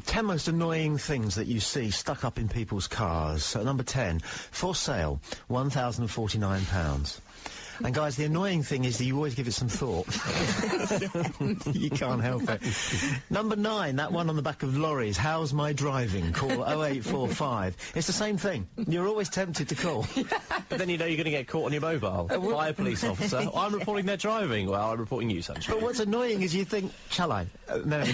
10 most annoying things that you see stuck up in people's cars. So number 10, for sale, £1,049. And guys, the annoying thing is that you always give it some thought. You can't help it. Number 9, that one on the back of lorries, how's my driving? Call 0845. It's the same thing. You're always tempted to call. But then you know you're going to get caught on your mobile by a police officer. I'm reporting their driving. Well, I'm reporting you, sunshine. But what's annoying is you think, shall I? No.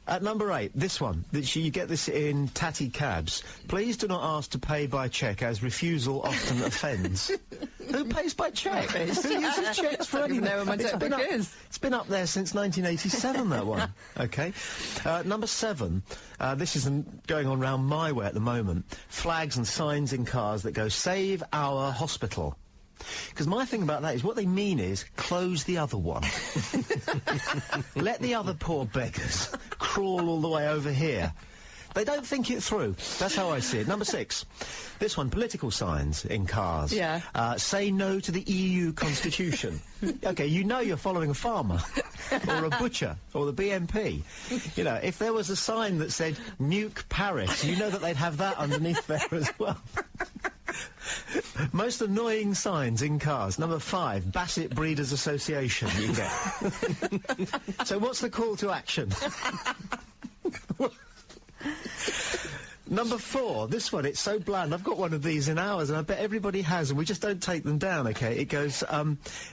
At number 8, this one. You get this in tatty cabs. Please do not ask to pay by cheque, as refusal often offends. Who pays by cheque? Who uses cheques for anything? Know where my chequebook is. It's been up there since 1987, that one. Okay. Number 7. This is going on round my way at the moment. Flags and signs in cars that go, save our hospital. Because my thing about that is what they mean is close the other one. Let the other poor beggars crawl all the way over here. They don't think it through. That's how I see it. Number 6. This one, political signs in cars. Yeah. Say no to the EU constitution. Okay, you know you're following a farmer. Or a butcher. Or the BNP. You know, if there was a sign that said nuke Paris, you know that they'd have that underneath there as well. Most annoying signs in cars. Number 5, Bassett Breeders Association, you get. So what's the call to action? Number 4, this one, it's so bland. I've got one of these in ours, and I bet everybody has, and we just don't take them down, okay? It goes,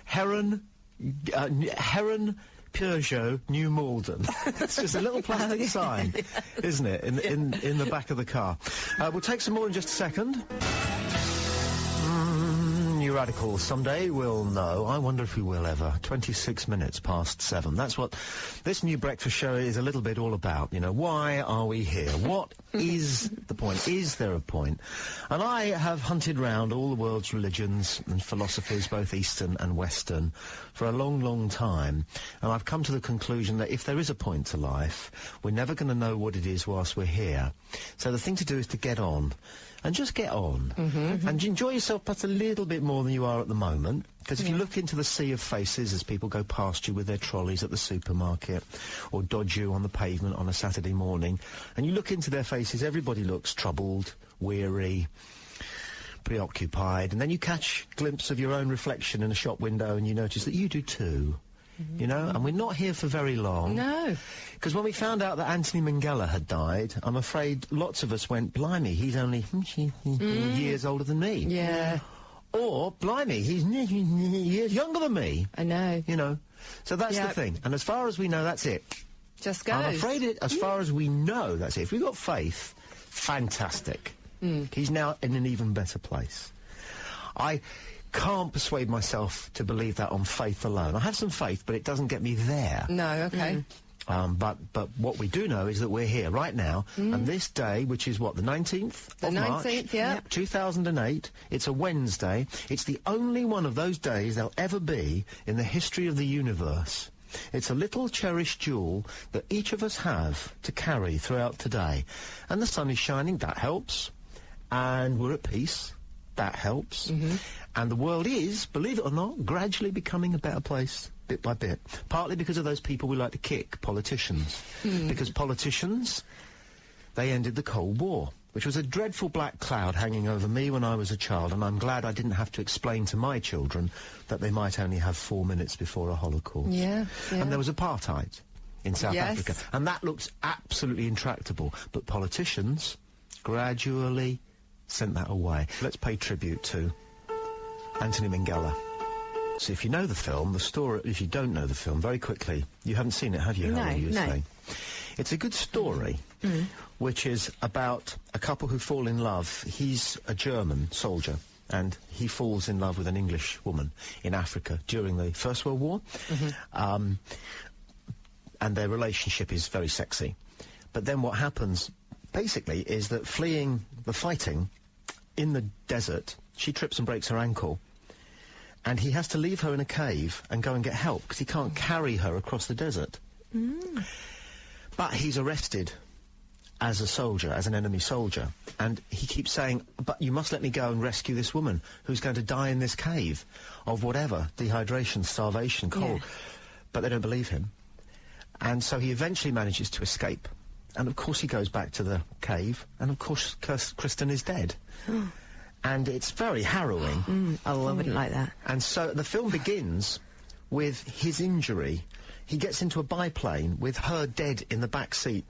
Heron Peugeot New Malden. It's just a little plastic sign, isn't it, in the back of the car. We'll take some more in just a second. New radicals. Someday we'll know. I wonder if we will ever. 26 minutes past 7. That's what this new breakfast show is a little bit all about. You know, why are we here? What is the point? Is there a point? And I have hunted round all the world's religions and philosophies, both Eastern and Western, for a long, long time. And I've come to the conclusion that if there is a point to life, we're never going to know what it is whilst we're here. So the thing to do is to get on. And just get on. And enjoy yourself perhaps a little bit more than you are at the moment. Because if you look into the sea of faces as people go past you with their trolleys at the supermarket, or dodge you on the pavement on a Saturday morning, and you look into their faces, everybody looks troubled, weary, preoccupied, and then you catch a glimpse of your own reflection in a shop window and you notice that you do too. You know, and we're not here for very long. No. Because when we found out that Anthony Minghella had died, I'm afraid lots of us went, blimey, he's only years older than me. Yeah. Or, blimey, he's years younger than me. I know. You know. So that's the thing. And as far as we know, that's it. Just goes. I'm afraid as far as we know, that's it. If we've got faith, fantastic. He's now in an even better place. I can't persuade myself to believe that on faith alone. I have some faith, but it doesn't get me there. No, okay. But what we do know is that we're here right now, and this day, which is what, the 19th of March? The 19th, yeah. 2008, it's a Wednesday. It's the only one of those days there'll ever be in the history of the universe. It's a little cherished jewel that each of us have to carry throughout today. And the sun is shining, that helps. And we're at peace. That helps. And the world is, believe it or not, gradually becoming a better place, bit by bit. Partly because of those people we like to kick, politicians. Because politicians, they ended the Cold War, which was a dreadful black cloud hanging over me when I was a child, and I'm glad I didn't have to explain to my children that they might only have 4 minutes before a Holocaust. Yeah. And there was apartheid in South Africa, and that looks absolutely intractable. But politicians gradually sent that away. Let's pay tribute to Anthony Minghella. So if you know the film, the story, if you don't know the film, very quickly, you haven't seen it, have you, Helen? No. Saying? It's a good story, which is about a couple who fall in love. He's a German soldier, and he falls in love with an English woman in Africa during the First World War. And their relationship is very sexy. But then what happens, basically, is that fleeing the fighting in the desert, she trips and breaks her ankle, and he has to leave her in a cave and go and get help because he can't carry her across the desert. But he's arrested as a soldier, as an enemy soldier, and he keeps saying, but you must let me go and rescue this woman who's going to die in this cave of whatever, dehydration, starvation, cold. But they don't believe him. And so he eventually manages to escape. And of course he goes back to the cave, and of course Kristen is dead. And it's very harrowing. Oh, I wouldn't like that. And so the film begins with his injury. He gets into a biplane with her dead in the back seat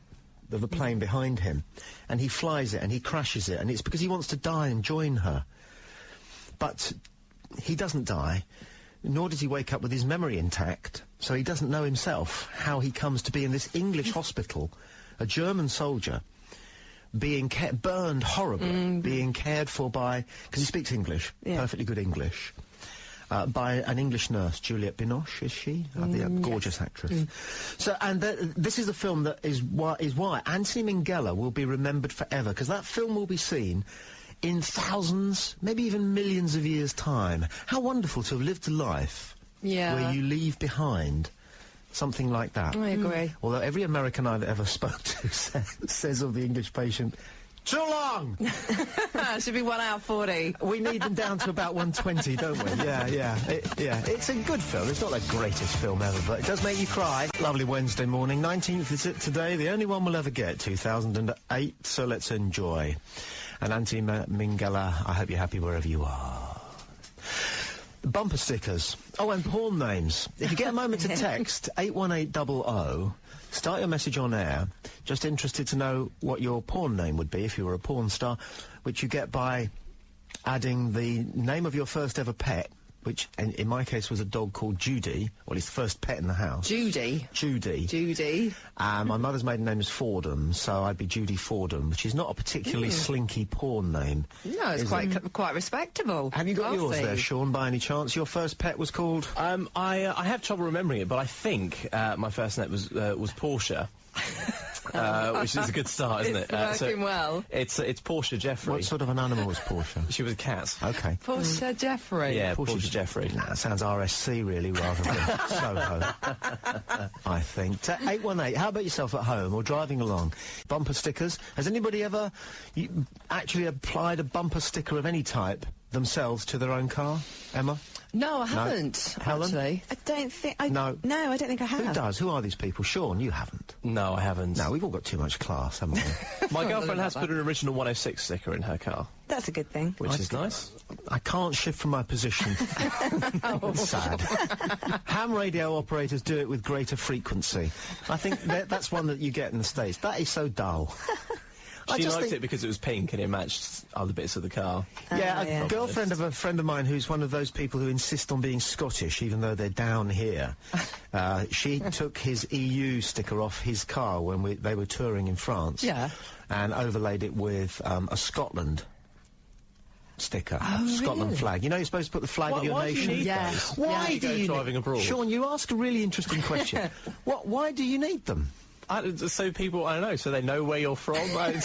of the plane behind him, and he flies it and he crashes it, and it's because he wants to die and join her. But he doesn't die, nor does he wake up with his memory intact, so he doesn't know himself how he comes to be in this English hospital, a German soldier, being burned horribly, being cared for by, because he speaks English, perfectly good English, by an English nurse, Juliette Binoche, is she? The gorgeous actress. So, and this is the film that is why Anthony Minghella will be remembered forever, because that film will be seen in thousands, maybe even millions of years' time. How wonderful to have lived a life where you leave behind something like that. I agree. Although every American I've ever spoke to says of the English patient, too long! Should be 1 hour 40. We need them down to about 120, don't we? Yeah. It's a good film. It's not the greatest film ever, but it does make you cry. Lovely Wednesday morning. 19th is it today? The only one we'll ever get. 2008, so let's enjoy. And Anthony Minghella, I hope you're happy wherever you are. Bumper stickers. Oh, and porn names. If you get a moment to text 81800, start your message on air. Just interested to know what your porn name would be if you were a porn star, which you get by adding the name of your first ever pet, which in my case was a dog called Judy, or at least the first pet in the house. Judy. My mother's maiden name is Fordham, so I'd be Judy Fordham, which is not a particularly slinky porn name. No, it's quite respectable. Have you got yours there, Sean, by any chance? Your first pet was called? I have trouble remembering it, but I think my first name was Portia. Which is a good start, isn't it? It's working well. It's Portia Jeffrey. What sort of an animal was Portia? She was a cat. Okay. Portia Jeffrey. Yeah, Portia Jeffrey. That sounds RSC, really, rather than Soho. I think. 818, how about yourself at home or driving along? Bumper stickers. Has anybody ever actually applied a bumper sticker of any type themselves to their own car? Emma? No, I haven't, Helen? actually. I don't think... No, I don't think I have. Who does? Who are these people? Sean, you haven't. No, I haven't. No, we've all got too much class, haven't we? My girlfriend has put an original 106 sticker in her car. That's a good thing. Which is nice. I can't shift from my position. It's sad. Ham radio operators do it with greater frequency. I think that's one that you get in the States. That is so dull. She liked it because it was pink and it matched other bits of the car. A girlfriend of a friend of mine who's one of those people who insist on being Scottish even though they're down here. She took his EU sticker off his car when they were touring in France. Yeah. And overlaid it with a Scotland sticker. Scotland flag. You know you're supposed to put the flag of your nation. Do you need Yes. those? Why do you driving abroad? Sean, you ask a really interesting question. Why do you need them? So people, I don't know, so they know where you're from. Why has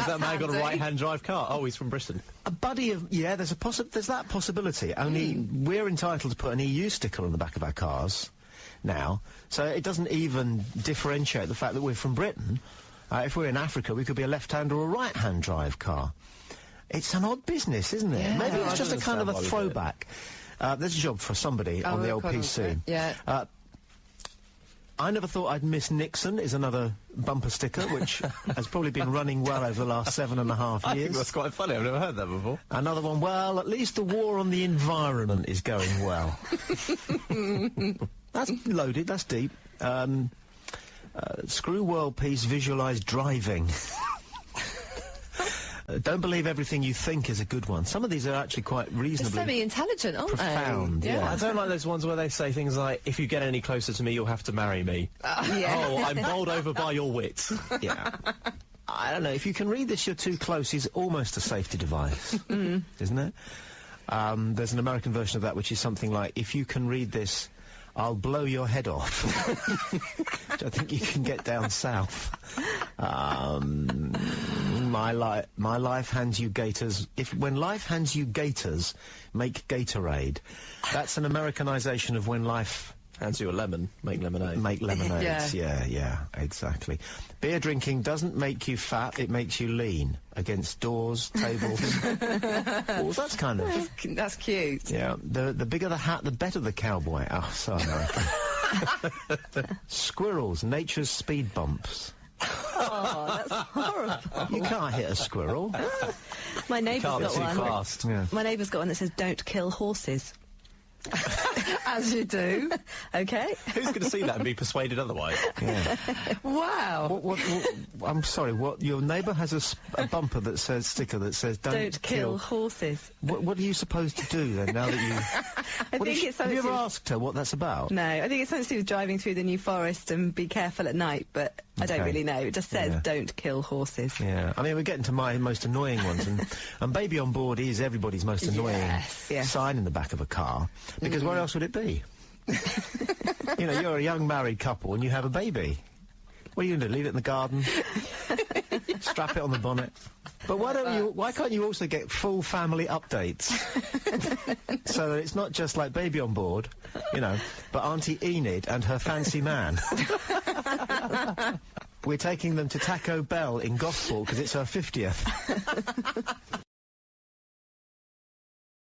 that man got a right-hand drive car? Oh, he's from Britain. A buddy of... Yeah, there's that possibility. Only we're entitled to put an EU sticker on the back of our cars now, so it doesn't even differentiate the fact that we're from Britain. If we're in Africa, we could be a left-hand or a right-hand drive car. It's an odd business, isn't it? Yeah. Maybe it's just a kind of a throwback. There's a job for somebody on the old PC. Yeah. I never thought I'd miss Nixon is another bumper sticker, which has probably been running well over the last 7.5 I years. think that's quite funny. I've never heard that before. Another one, well, at least the war on the environment is going well. That's loaded, that's deep. Screw world peace, visualise driving. Don't believe everything you think is a good one. Some of these are actually quite They're reasonably semi-intelligent, aren't profound. they? Yeah. I don't like those ones where they say things like, if you get any closer to me, you'll have to marry me. Oh, I'm bowled over by your wit. Yeah. I don't know. If you can read this, you're too close is almost a safety device, isn't it? There's an American version of that which is something like, if you can read this, I'll blow your head off. Which I think you can get down south. My life hands you gators. When life hands you gators, make Gatorade. That's an Americanization of when life hands you a lemon, make lemonade. Make lemonades. Yeah, exactly. Beer drinking doesn't make you fat; it makes you lean. Against doors, tables. Well, that's kind of... That's cute. Yeah, the bigger the hat, the better the cowboy. Oh, so American. Squirrels, nature's speed bumps. Oh, that's horrible. You can't hit a squirrel. My neighbour's Can't be got too one. fast. Yeah. My neighbour's got one that says, don't kill horses. As you do. Okay. Who's going to see that and be persuaded otherwise? Yeah. Wow. What, I'm sorry, what, your neighbour has a bumper that says, sticker that says, Don't kill horses. What are you supposed to do then, now that you... I What think is she- it's have something you ever to- asked her what that's about? No, I think it's something to do with driving through the New Forest and be careful at night, but I don't Okay. really know. It just says, Yeah. don't kill horses. Yeah, I mean, we're getting to my most annoying ones, and baby on board is everybody's most annoying Yes, yeah. sign in the back of a car, because where else would it be? You know, you're a young married couple and you have a baby. What are you going to do, leave it in the garden? Strap it on the bonnet? But why can't you also get full family updates? So that it's not just like baby on board, you know, but Auntie Enid and her fancy man. We're taking them to Taco Bell in Gosport because it's her 50th.